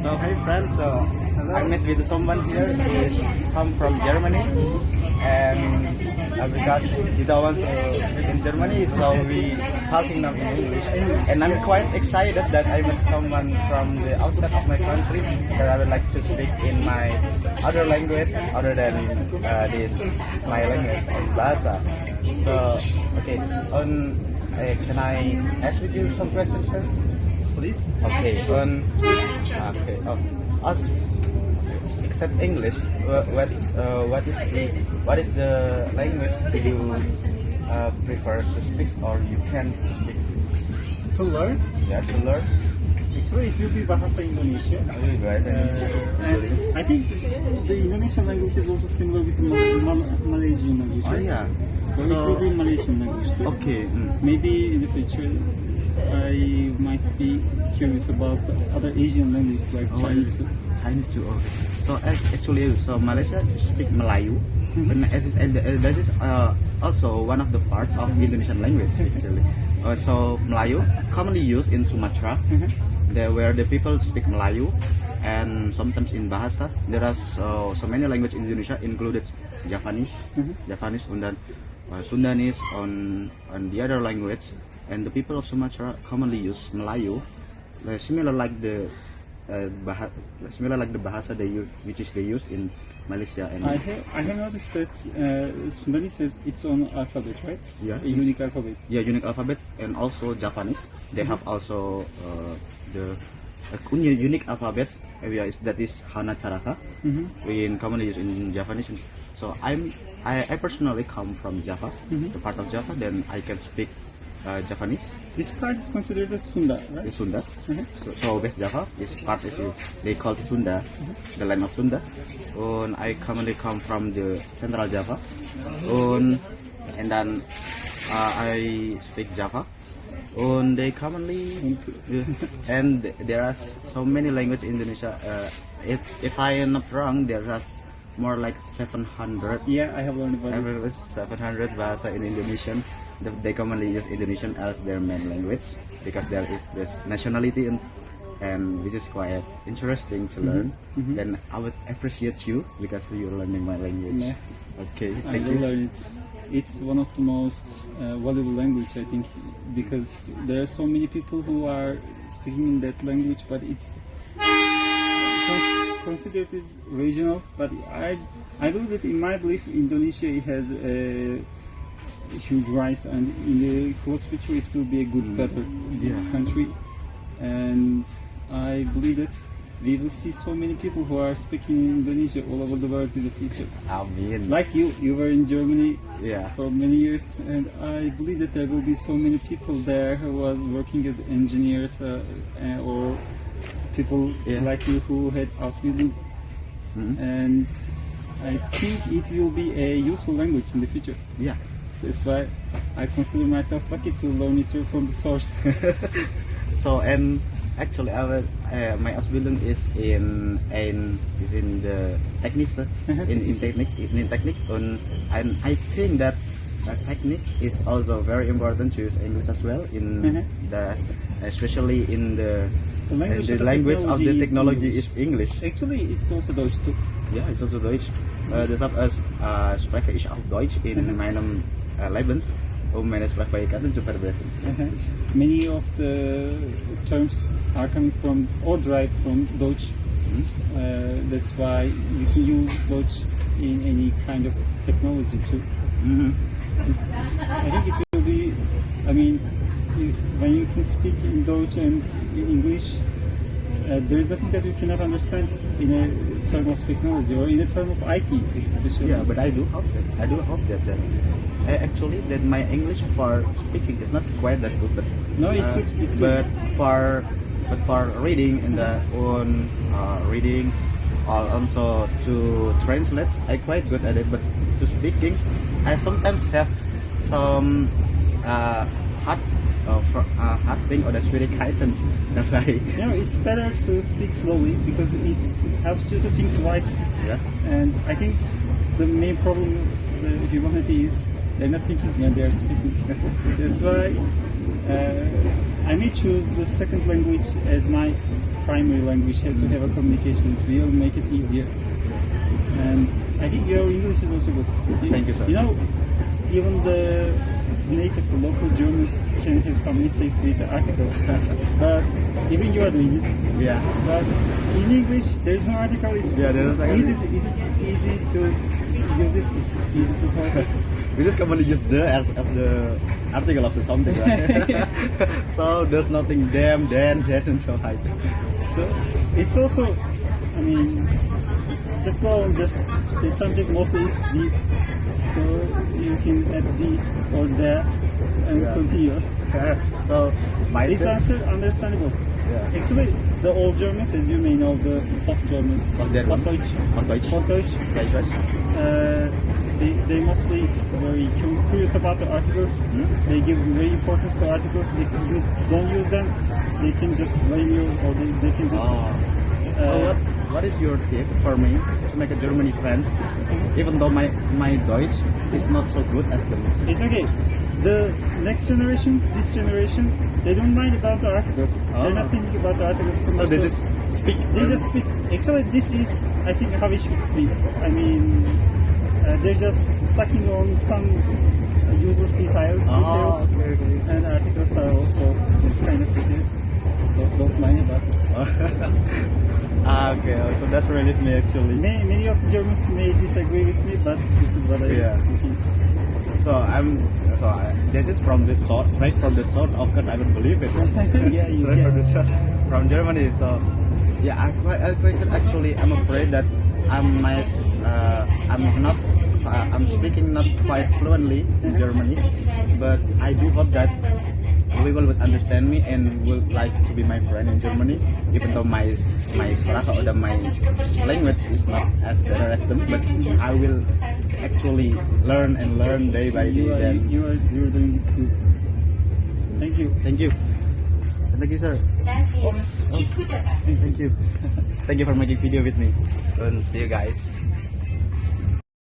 So hey friends, I met with someone here. He is come from Germany, and because he don't want to speak in Germany, so we talking now in English. And I'm quite excited that I met someone from the outside of my country that I would like to speak in my other language other than this my language in Bahasa. So okay, can I ask with you some questions, sir? Please. Okay. Us except English, what is the language do you prefer to speak or you can speak? To learn? Yeah, to learn. Actually, it will be Bahasa Indonesia. And I think the Indonesian language is also similar with the Malaysian language. Oh yeah. So it will be Malaysian language too. Okay. Maybe in the future I might be curious about other Asian languages like Chinese too. Chinese too. Okay. So actually, Malaysia speak Melayu, and that is also one of the parts of Indonesian language actually. So Melayu commonly used in Sumatra, there where the people speak Melayu, and sometimes in Bahasa there are so many languages in Indonesia, included Javanese, and then Sundanese on the other language. And the people of Sumatra commonly use Melayu, similar like the Bahasa they use, which is they use in Malaysia. And I have noticed that Sundanese has its own alphabet, right? Yeah, a unique alphabet. Yeah, unique alphabet, and also Javanese. They have also the unique alphabet. That is Hana Caraka. We commonly use in Javanese. So I personally come from Java, the part of Java. Then I can speak Javanese. This part is considered as Sunda, right? It's Sunda. So West Java is part they call Sunda, the land of Sunda. And I commonly come from the Central Java. And then I speak Java. And they commonly and there are so many languages in Indonesia. If I am not wrong, there are more like 700. Yeah, I have learned about it. 700 bahasa in Indonesian. They commonly use Indonesian as their main language because there is this nationality and which is quite interesting to learn. Then I would appreciate you because you're learning my language. Yeah. Okay, I will learn it. It's one of the most valuable language, I think, because there are so many people who are speaking in that language, but it's considered as regional. But I believe that in my belief, Indonesia has a huge rise, and in the close future it will be a good, better country. And I believe that we will see so many people who are speaking Indonesia all over the world in the future. Amen. Like you were in Germany Yeah. for many years, and I believe that there will be so many people there who are working as engineers or people like you who had Ausbildung. And I think it will be a useful language in the future. Yeah. That's why I consider myself lucky to learn it from the source. So and actually my Ausbildung is in the technique in technique, and I think that technique is also very important to use English as well in especially in the language of the technology is English. Actually, it's also Deutsch too. Yeah, it's also Deutsch. Deshalb spreche ich auch Deutsch in meinem Lebens, meine Sprachfähigkeiten zu verbessern. Many of the terms are coming from or derived from Deutsch. That's why you can use Deutsch in any kind of technology too. I think it will be, I mean, when you can speak in Deutsch and in English, there is nothing that you cannot understand in a term of technology or in a term of IT especially. Yeah, but I do hope that actually that my English for speaking is not quite that good, but no, it's good. It's good. But for reading and reading, or also to translate, I quite good at it. But to speak things, I sometimes have some hard thing or the Schwierigkeiten. It's better to speak slowly because it helps you to think twice. Yeah. And I think the main problem of humanity is they're not thinking when they're speaking. That's why I may choose the second language as my primary language to have a communication. It will make it easier. And I think your English is also good. Thank you, sir. You know, even the native, the local Germans can have some mistakes with the articles. But even you are doing it. Yeah. But in English, there is no article. It's Is it easy to use it? It's easy to talk. We just commonly use the as the article of the something, right? So there's nothing them, then, that, and so like. So it's also, I mean, just go and just say something. Mostly it's deep, so you can add the or the and continue. So my It's understandable. Yeah. Actually, the old Germans, as you may know, the Hoch Germans, Hochdeutsch. Hochdeutsch, they mostly very curious about the articles. They give very importance to articles. If you don't use them, they can just blame you, or they can just. So what is your tip for me to make a Germany friends, even though my Deutsch is not so good as them? It's okay. The next generation, this generation, they don't mind about the articles. They're not thinking about the articles too much. So they just speak. They just speak. Actually, this is, I think, how it should be. I mean, they're just stacking on some useless details, Okay. and articles are also this kind of details. So don't mind about it. Okay, so that's really me actually. Many of the Germans may disagree with me, but this is what I'm thinking. This is from the source, straight from the source. Of course, I don't believe it. Yeah, you Straight can. from the source, from Germany. So, yeah, I'm afraid that I'm speaking not quite fluently in Germany, but I do hope that people will understand me and will like to be my friend in Germany, even though my sprache or my language is not as better as them, but I will actually learn day by day. You're doing it good. Thank you. Thank you, sir. Thank you. Thank you for making video with me. And see you guys.